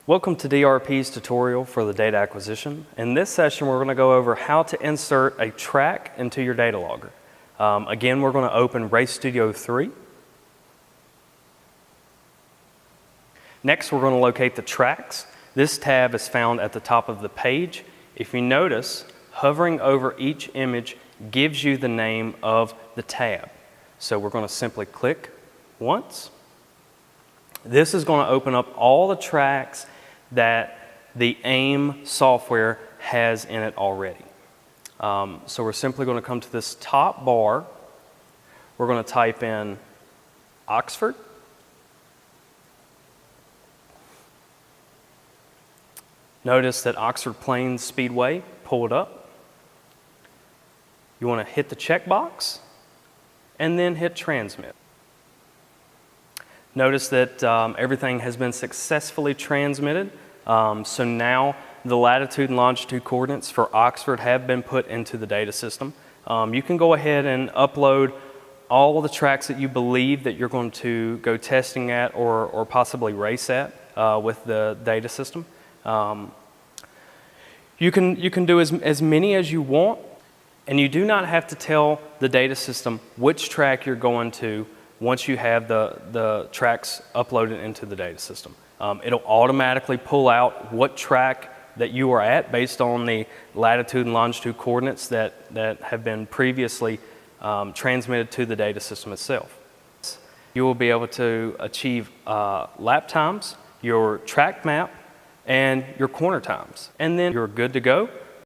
Welcome to DRP's tutorial for the data acquisition. In this session, we're going to go over how to insert a track into your data logger. Again, we're going to open RayStudio 3. Next, we're going to locate the tracks. This tab is found at the top of the page. If you notice, hovering over each image gives you the name of the tab. So we're going to simply click once. This is going to open up all the tracks that the AIM software has in it already. So we're simply going to come to this top bar. We're going to type in Oxford. Notice that Oxford Plains Speedway pulled up. You want to hit the checkbox and then hit transmit. Notice that everything has been successfully transmitted. So now the latitude and longitude coordinates for Oxford have been put into the data system. You can go ahead and upload all the tracks that you believe that you're going to go testing at or possibly race at with the data system. You can do as many as you want, and you do not have to tell the data system which track you're going to once you have the tracks uploaded into the data system. It'll automatically pull out what track that you are at based on the latitude and longitude coordinates that have been previously transmitted to the data system itself. You will be able to achieve lap times, your track map, and your corner times. And then you're good to go.